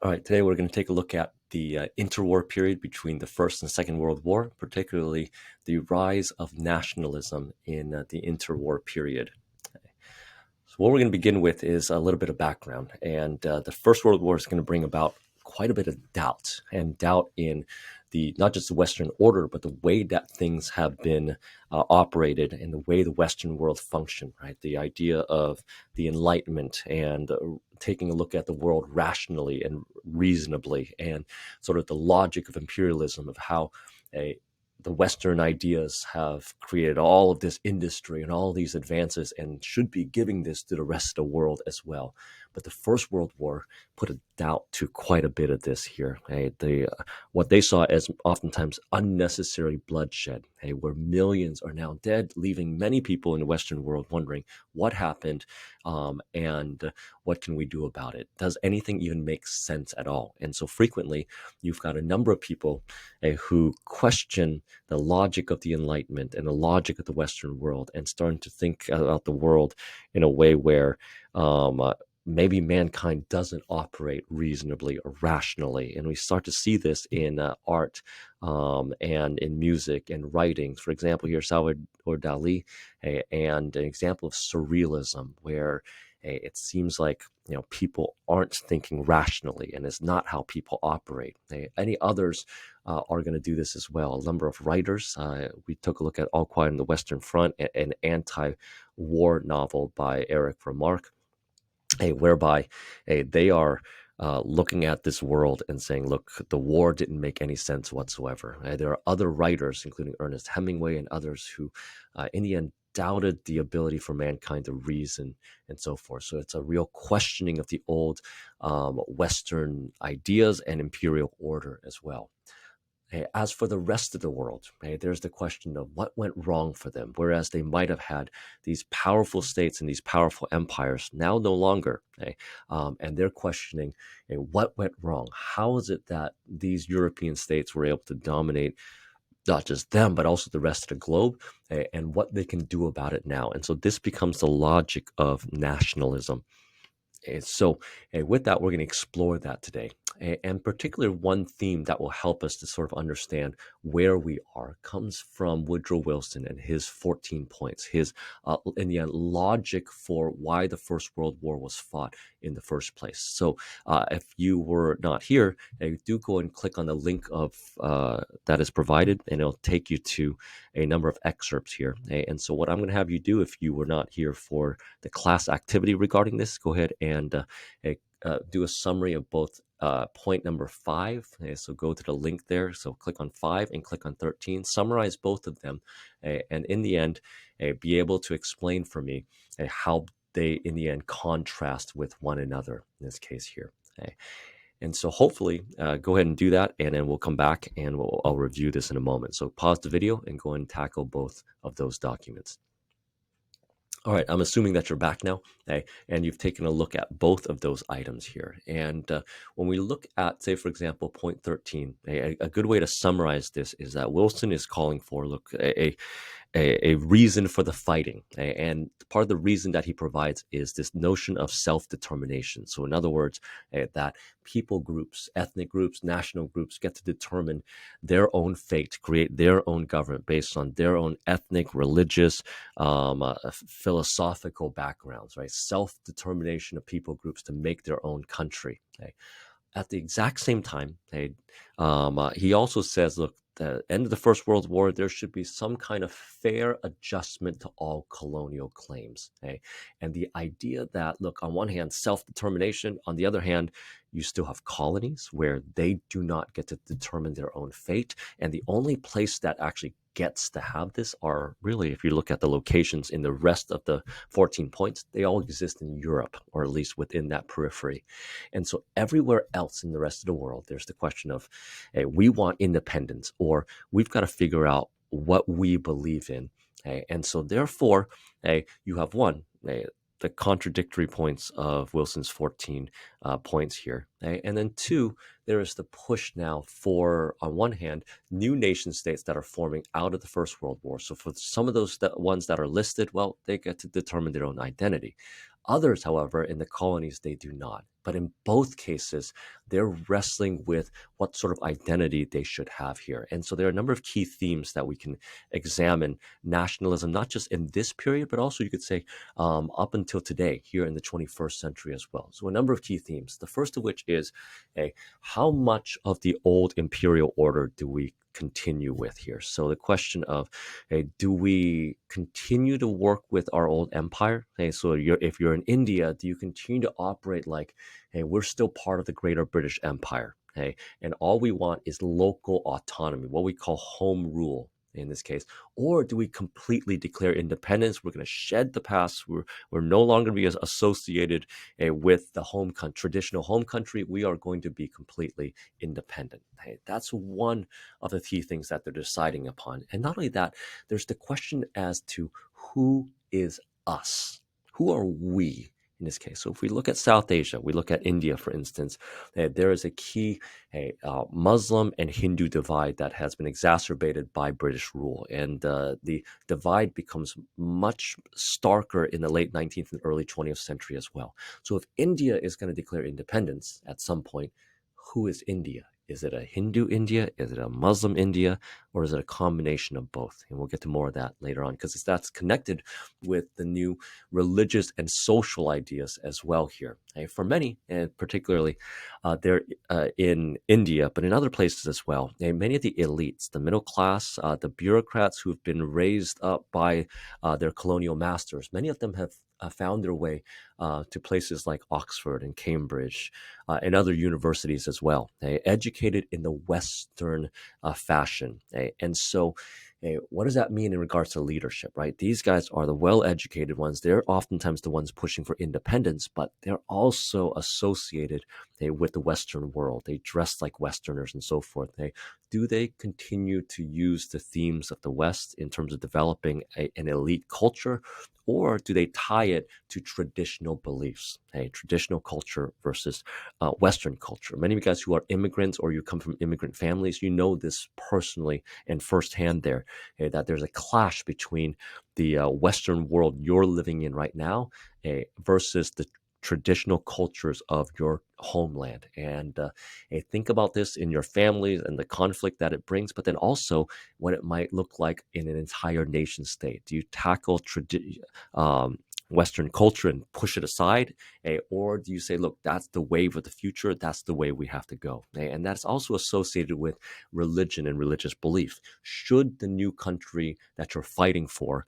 All right, today we're going to take a look at the interwar period between the First and Second World War, particularly the rise of nationalism in the interwar period. So what we're going to begin with is a little bit of background. And the First World War is going to bring about quite a bit of doubt, and doubt in the not just the Western order, but the way that things have been operated and the way the Western world functioned, right? The idea of the Enlightenment and taking a look at the world rationally and reasonably, and sort of the logic of imperialism, of how the Western ideas have created all of this industry and all these advances and should be giving this to the rest of the world as well. But the First World War put a doubt to quite a bit of this here. What they saw as oftentimes unnecessary bloodshed, where millions are now dead, leaving many people in the Western world wondering what happened, and what can we do about it? Does anything even make sense at all? And so frequently, you've got a number of people who question the logic of the Enlightenment and the logic of the Western world, and starting to think about the world in a way where maybe mankind doesn't operate reasonably or rationally. And we start to see this in art and in music and writings. For example, here, Salvador Dali, and an example of surrealism, where it seems like people aren't thinking rationally, and it's not how people operate. Any others are going to do this as well. A number of writers. We took a look at All Quiet on the Western Front, an anti-war novel by Eric Remarque, whereby they are looking at this world and saying, look, the war didn't make any sense whatsoever. There are other writers, including Ernest Hemingway and others, who in the end doubted the ability for mankind to reason and so forth. So it's a real questioning of the old Western ideas and imperial order as well. As for the rest of the world, there's the question of what went wrong for them. Whereas they might have had these powerful states and these powerful empires, now no longer. And they're questioning what went wrong. How is it that these European states were able to dominate not just them, but also the rest of the globe, and what they can do about it now? And so this becomes the logic of nationalism. So with that, we're going to explore that today. And particularly one theme that will help us to sort of understand where we are comes from Woodrow Wilson and his 14 points, his, in the end, logic for why the First World War was fought in the first place. So if you were not here, do go and click on the link of that is provided, and it'll take you to a number of excerpts here. And so what I'm going to have you do, if you were not here for the class activity regarding this, go ahead and do a summary of both point number 5. So go to the link there. So click on 5 and click on 13. Summarize both of them, and in the end, be able to explain for me how they, in the end, contrast with one another in this case here. And so hopefully, go ahead and do that, and then we'll come back and I'll review this in a moment. So pause the video and go and tackle both of those documents. All right, I'm assuming that you're back now, and you've taken a look at both of those items here. And when we look at, say, for example, point 13, a good way to summarize this is that Wilson is calling for, look, a reason for the fighting. And part of the reason that he provides is this notion of self-determination. So in other words, that people groups, ethnic groups, national groups get to determine their own fate, create their own government based on their own ethnic, religious, philosophical backgrounds, right? Self-determination of people groups to make their own country. At the exact same time, he also says, look, the end of the First World War, there should be some kind of fair adjustment to all colonial claims. And the idea that, look, on one hand, self-determination, on the other hand, you still have colonies where they do not get to determine their own fate. And the only place that actually gets to have this are really, if you look at the locations in the rest of the 14 points, they all exist in Europe, or at least within that periphery. And so everywhere else in the rest of the world, there's the question of, we want independence, or we've got to figure out what we believe in. And so therefore, you have one, the contradictory points of Wilson's 14 points here. And then 2, there is the push now for, on one hand, new nation states that are forming out of the First World War. So for some of those ones that are listed, well, they get to determine their own identity. Others, however, in the colonies, they do not. But in both cases, they're wrestling with what sort of identity they should have here. And so there are a number of key themes that we can examine nationalism, not just in this period, but also you could say up until today, here in the 21st century as well. So a number of key themes. The first of which is, how much of the old imperial order do we continue with here? So the question of, do we continue to work with our old empire? So if you're in India, do you continue to operate like, hey, we're still part of the greater British Empire? And all we want is local autonomy, what we call home rule in this case. Or do we completely declare independence? We're going to shed the past. We're no longer going to be associated with the traditional home country. We are going to be completely independent. That's one of the key things that they're deciding upon. And not only that, there's the question as to who is us? Who are we in this case? So if we look at South Asia, we look at India, for instance, there is a key Muslim and Hindu divide that has been exacerbated by British rule. And the divide becomes much starker in the late 19th and early 20th century as well. So if India is going to declare independence at some point, who is India? Is it a Hindu India? Is it a Muslim India? Or is it a combination of both? And we'll get to more of that later on, because that's connected with the new religious and social ideas as well here. For many, and particularly there in India, but in other places as well, many of the elites, the middle class, the bureaucrats who've been raised up by their colonial masters, many of them have found their way to places like Oxford and Cambridge and other universities as well, educated in the Western fashion. And so what does that mean in regards to leadership, right? These guys are the well-educated ones. They're oftentimes the ones pushing for independence, but they're also associated with the Western world. They dress like Westerners and so forth. Do they continue to use the themes of the West in terms of developing an elite culture, or do they tie it to traditional beliefs, traditional culture versus Western culture? Many of you guys who are immigrants or you come from immigrant families, you know this personally and firsthand there, that there's a clash between the Western world you're living in right now versus the traditional cultures of your homeland. And think about this in your families and the conflict that it brings, but then also what it might look like in an entire nation state. Do you tackle Western culture and push it aside? Or do you say, look, that's the wave of the future, that's the way we have to go? And that's also associated with religion and religious belief. Should the new country that you're fighting for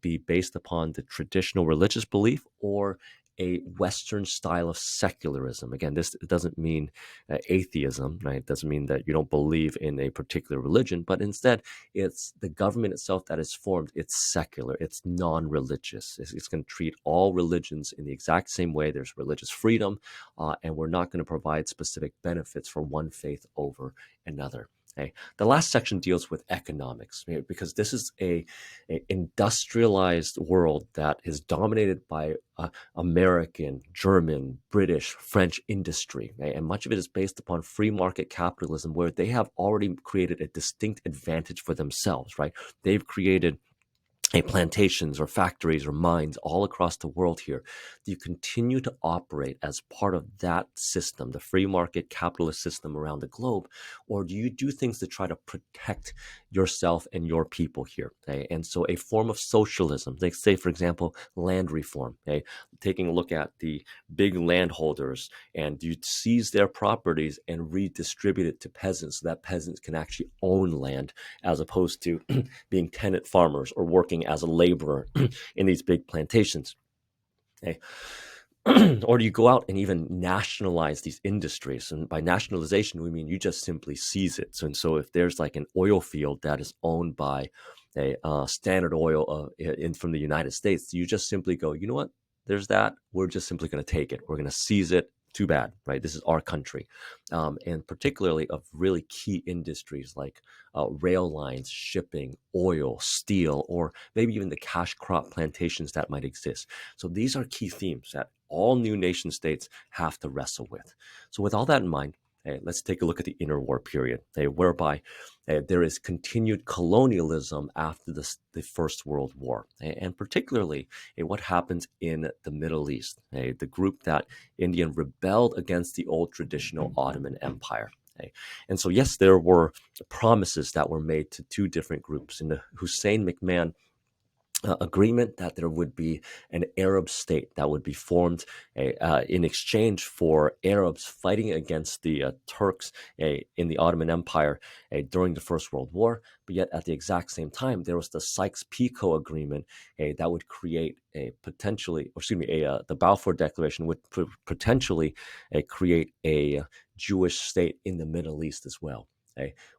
be based upon the traditional religious belief or a Western style of secularism? Again, this doesn't mean atheism, right? It doesn't mean that you don't believe in a particular religion, but instead it's the government itself that is formed. It's secular, it's non-religious. It's going to treat all religions in the exact same way. There's religious freedom, and we're not going to provide specific benefits for one faith over another. The last section deals with economics, because this is a industrialized world that is dominated by American, German, British, French industry, and much of it is based upon free market capitalism, where they have already created a distinct advantage for themselves, right? They've created plantations or factories or mines all across the world here. Do you continue to operate as part of that system, the free market capitalist system around the globe, or do you do things to try to protect yourself and your people here? And so a form of socialism, like say, for example, land reform, taking a look at the big landholders, and you seize their properties and redistribute it to peasants so that peasants can actually own land as opposed to being tenant farmers or working as a laborer in these big plantations. Or do you go out and even nationalize these industries? And by nationalization, we mean you just simply seize it. So if there's like an oil field that is owned by a Standard Oil from the United States, you just simply go, you know what? There's that. We're just simply going to take it. We're going to seize it. Too bad, right? This is our country. And particularly of really key industries like rail lines, shipping, oil, steel, or maybe even the cash crop plantations that might exist. So these are key themes that all new nation states have to wrestle with. So with all that in mind, Let's take a look at the interwar period, whereby there is continued colonialism after the First World War, and particularly what happens in the Middle East, the group that India rebelled against the old traditional Ottoman Empire. And so, yes, there were promises that were made to two different groups. In the Hussein McMahon agreement, that there would be an Arab state that would be formed in exchange for Arabs fighting against the Turks in the Ottoman Empire during the First World War. But yet, at the exact same time, there was the Sykes-Picot Agreement that would create a potentially, or excuse me, the Balfour Declaration would potentially create a Jewish state in the Middle East as well.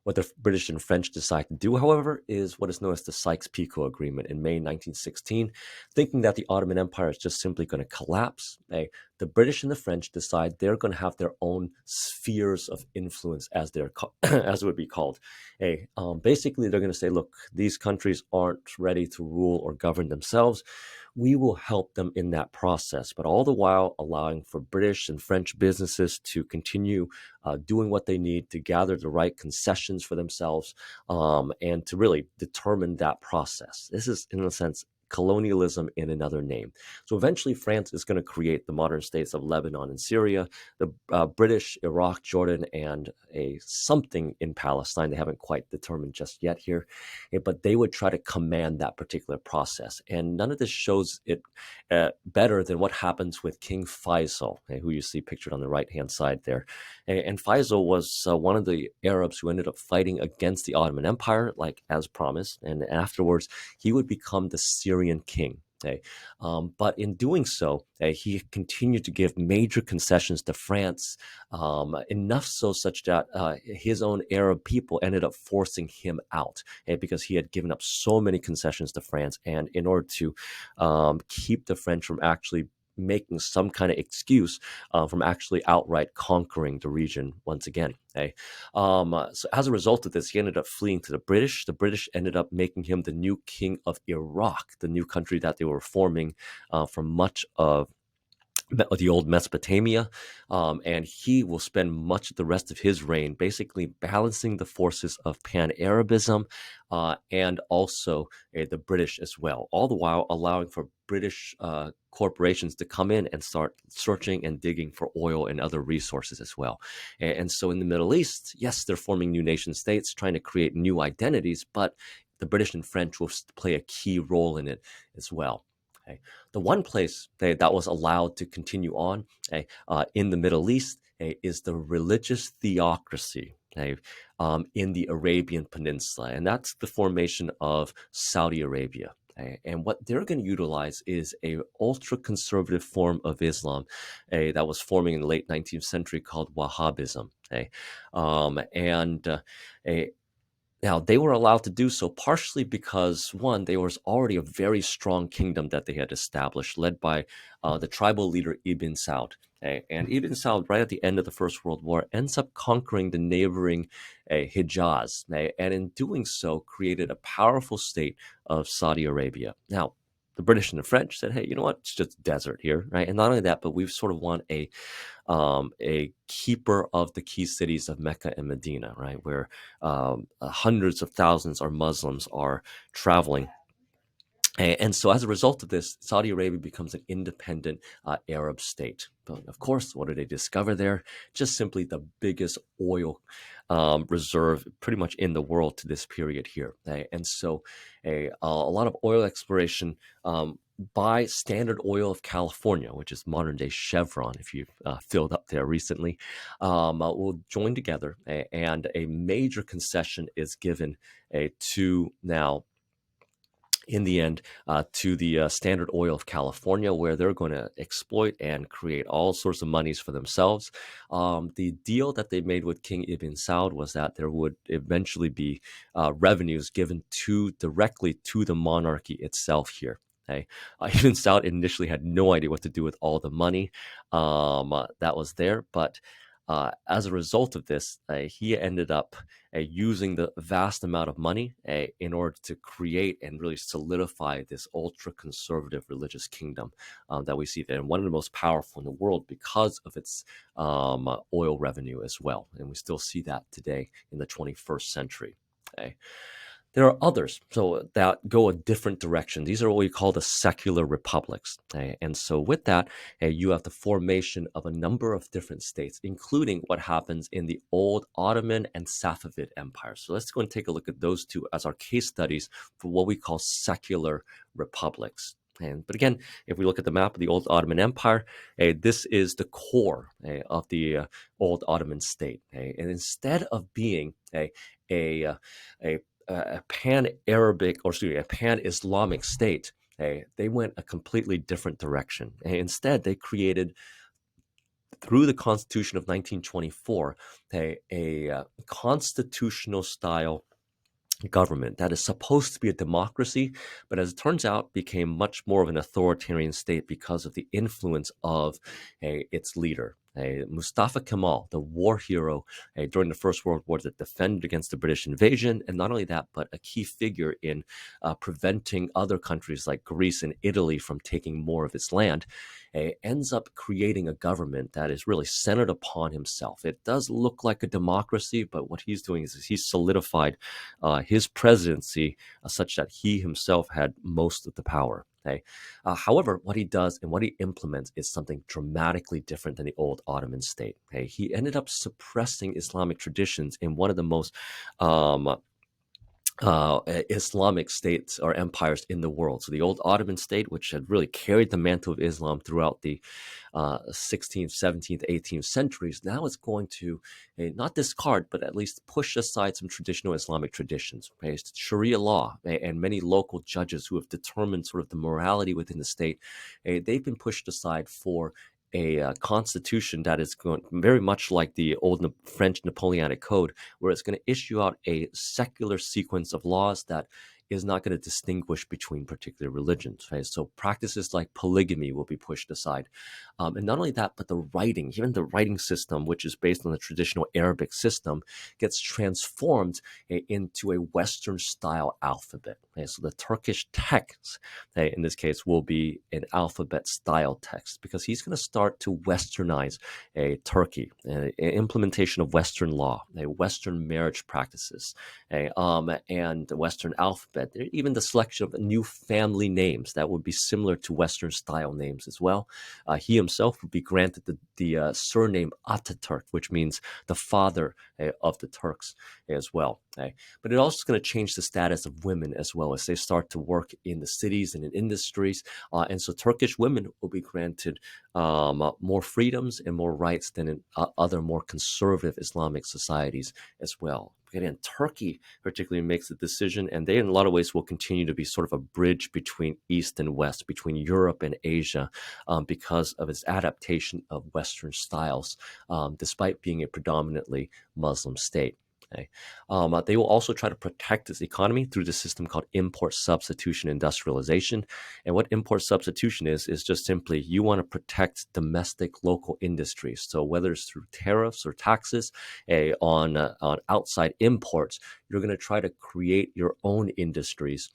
What the British and French decide to do, however, is what is known as the Sykes-Picot Agreement in May 1916, thinking that the Ottoman Empire is just simply going to collapse. The British and the French decide they're going to have their own spheres of influence, as as it would be called. Basically, they're going to say, look, these countries aren't ready to rule or govern themselves. We will help them in that process, but all the while allowing for British and French businesses to continue doing what they need to gather the right concessions for themselves, and to really determine that process. This is, in a sense, colonialism in another name. So eventually France is going to create the modern states of Lebanon and Syria, the British, Iraq, Jordan, and a something in Palestine. They haven't quite determined just yet here, but they would try to command that particular process. And none of this shows it better than what happens with King Faisal, who you see pictured on the right-hand side there. And Faisal was one of the Arabs who ended up fighting against the Ottoman Empire, like as promised, and afterwards he would become the Syrian king. But in doing so, he continued to give major concessions to France, enough so such that his own Arab people ended up forcing him out because he had given up so many concessions to France. And in order to keep the French from actually making some kind of excuse from actually outright conquering the region once again. So as a result of this, he ended up fleeing to the British. The British ended up making him the new king of Iraq, the new country that they were forming from much of the old Mesopotamia, and he will spend much of the rest of his reign basically balancing the forces of Pan-Arabism and also the British as well, all the while allowing for British corporations to come in and start searching and digging for oil and other resources as well. And so in the Middle East, yes, they're forming new nation states, trying to create new identities, but the British and French will play a key role in it as well. The one place that was allowed to continue on in the Middle East is the religious theocracy in the Arabian Peninsula, and that's the formation of Saudi Arabia. And what they're going to utilize is a ultra-conservative form of Islam that was forming in the late 19th century called Wahhabism. Now, they were allowed to do so partially because, one, there was already a very strong kingdom that they had established, led by the tribal leader Ibn Saud. And Ibn Saud, right at the end of the First World War, ends up conquering the neighboring Hijaz, and in doing so, created a powerful state of Saudi Arabia. Now, the British and the French said, hey, you know what? It's just desert here, right? And not only that, but we sort of want a keeper of the key cities of Mecca and Medina, right, where hundreds of thousands of Muslims are traveling. And so as a result of this, Saudi Arabia becomes an independent Arab state. But of course, what do they discover there? Just simply the biggest oil reserve pretty much in the world to this period here. And so a lot of oil exploration by Standard Oil of California, which is modern day Chevron, if you've filled up there recently, will join together, and a major concession is given to now, in the end, to the Standard Oil of California, where they're going to exploit and create all sorts of monies for themselves. The deal that they made with King Ibn Saud was that there would eventually be revenues given directly to the monarchy itself here. Ibn Saud initially had no idea what to do with all the money that was there, but As a result of this, he ended up using the vast amount of money in order to create and really solidify this ultra conservative religious kingdom that we see there, and one of the most powerful in the world because of its oil revenue as well. And we still see that today in the 21st century. Okay. There are others so that go a different direction. These are what we call the secular republics. Okay? And so with that, you have the formation of a number of different states, including what happens in the old Ottoman and Safavid empires. So let's go and take a look at those two as our case studies for what we call secular republics. But again, if we look at the map of the old Ottoman Empire, this is the core of the old Ottoman state. And instead of being a, a pan-Arabic, or excuse me, a pan-Islamic state, they went a completely different direction. Instead, they created, through the Constitution of 1924, a constitutional style government that is supposed to be a democracy, but as it turns out, became much more of an authoritarian state because of the influence of its leader. Mustafa Kemal, the war hero during the First World War that defended against the British invasion, and not only that, but a key figure in preventing other countries like Greece and Italy from taking more of its land, ends up creating a government that is really centered upon himself. It does look like a democracy, but what he's doing is he's solidified his presidency such that he himself had most of the power. However, what he does and what he implements is something dramatically different than the old Ottoman state. He ended up suppressing Islamic traditions in one of the most Islamic states or empires in the world. So the old Ottoman state, which had really carried the mantle of Islam throughout the 16th, 17th, 18th centuries, now it's going to not discard, but at least push aside some traditional Islamic traditions. Sharia law and many local judges who have determined sort of the morality within the state, they've been pushed aside for a constitution that is going very much like the old French Napoleonic Code, where it's going to issue out a secular sequence of laws that is not going to distinguish between particular religions. So practices like polygamy will be pushed aside. And not only that, but the writing, even the writing system, which is based on the traditional Arabic system, gets transformed into a Western style alphabet. So the Turkish text, in this case, will be an alphabet style text because he's going to start to westernize Turkey, implementation of Western law, Western marriage practices, and the Western alphabet, even the selection of new family names that would be similar to Western style names as well. He himself would be granted the surname Ataturk, which means the father of the Turks as well. But it also is going to change the status of women as well as they start to work in the cities and in industries. And so Turkish women will be granted more freedoms and more rights than in other more conservative Islamic societies as well. Again, Turkey particularly makes the decision, and they in a lot of ways will continue to be sort of a bridge between East and West, between Europe and Asia, because of its adaptation of Western styles, despite being a predominantly Muslim state. They will also try to protect its economy through the system called import substitution industrialization. And what import substitution is just simply you want to protect domestic local industries. So whether it's through tariffs or taxes on outside imports, you're going to try to create your own industries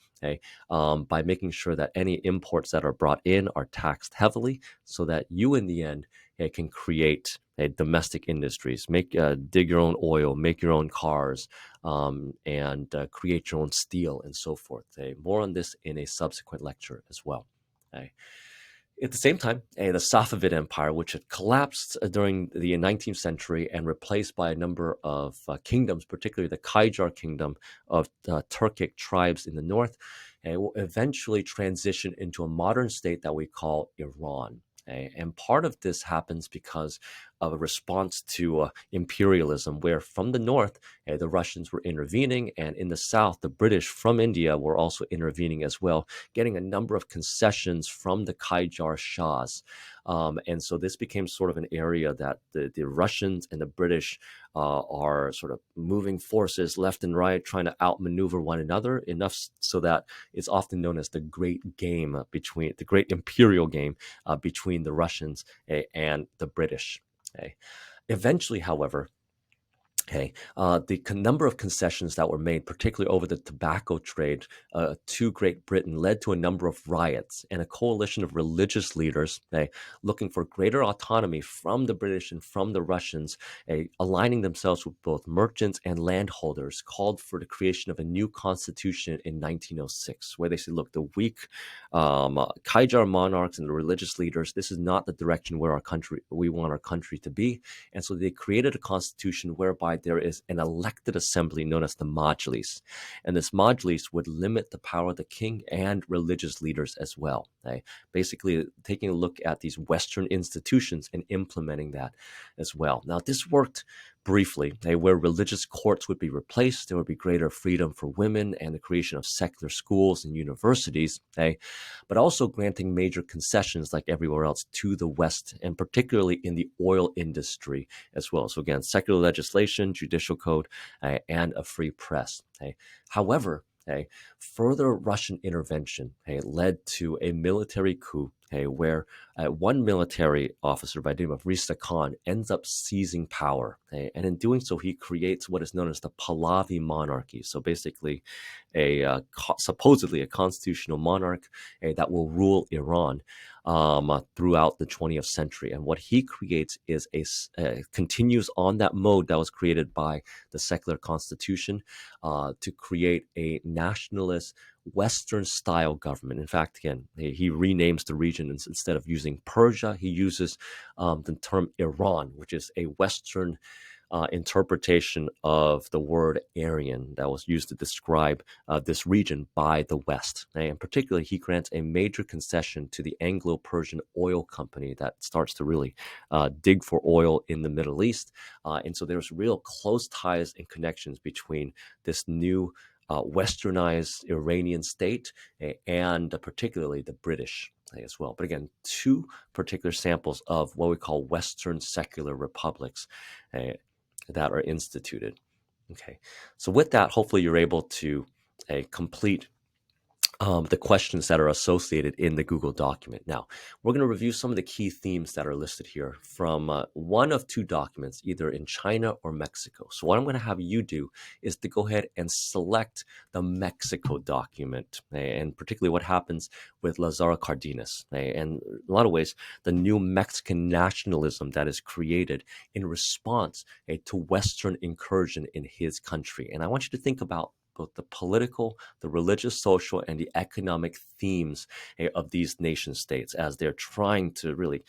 by making sure that any imports that are brought in are taxed heavily so that you in the end can create domestic industries, dig your own oil, make your own cars, and create your own steel and so forth. More on this in a subsequent lecture as well. At the same time, the Safavid Empire, which had collapsed during the 19th century and replaced by a number of kingdoms, particularly the Qajar kingdom of Turkic tribes in the north, will eventually transition into a modern state that we call Iran. And part of this happens because of a response to imperialism, where from the north, the Russians were intervening, and in the south, the British from India were also intervening as well, getting a number of concessions from the Qajar Shahs. And so this became sort of an area that the Russians and the British are sort of moving forces left and right, trying to outmaneuver one another enough so that it's often known as the great game between the great imperial game between the Russians and the British. Eventually, however, the number of concessions that were made, particularly over the tobacco trade to Great Britain, led to a number of riots and a coalition of religious leaders looking for greater autonomy from the British and from the Russians, aligning themselves with both merchants and landholders, called for the creation of a new constitution in 1906, where they said, look, the weak Kaijar monarchs and the religious leaders, this is not the direction where we want our country to be. And so they created a constitution whereby there is an elected assembly known as the Majlis. And this Majlis would limit the power of the king and religious leaders as well. Basically, taking a look at these Western institutions and implementing that as well. Now, this worked briefly, where religious courts would be replaced. There would be greater freedom for women and the creation of secular schools and universities, but also granting major concessions like everywhere else to the West, and particularly in the oil industry as well. So again, secular legislation, judicial code, and a free press. However, further Russian intervention led to a military coup where one military officer by the name of Rista Khan ends up seizing power. And in doing so, he creates what is known as the Pahlavi monarchy. So basically, supposedly a constitutional monarch that will rule Iran throughout the 20th century. And what he creates is continues on that mode that was created by the secular constitution to create a nationalist Western style government. In fact, again, he renames the region. Instead of using Persia, he uses the term Iran, which is a Western interpretation of the word Aryan that was used to describe this region by the West. And particularly, he grants a major concession to the Anglo-Persian oil company that starts to really dig for oil in the Middle East. And so there's real close ties and connections between this new westernized Iranian state and particularly the British as well. But again, two particular samples of what we call Western secular republics that are instituted. Okay, so with that, hopefully you're able to complete the questions that are associated in the Google document. Now, we're going to review some of the key themes that are listed here from one of two documents, either in China or Mexico. So what I'm going to have you do is to go ahead and select the Mexico document, and particularly what happens with Lázaro Cárdenas, and in a lot of ways, the new Mexican nationalism that is created in response to Western incursion in his country. And I want you to think about both the political, the religious, social, and the economic themes of these nation states as they're trying to really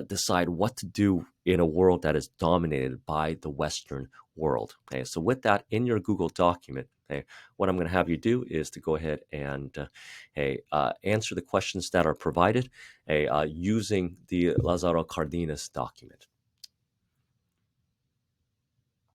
decide what to do in a world that is dominated by the Western world. So with that in your Google document, what I'm going to have you do is to go ahead and answer the questions that are provided using the Lázaro Cárdenas document.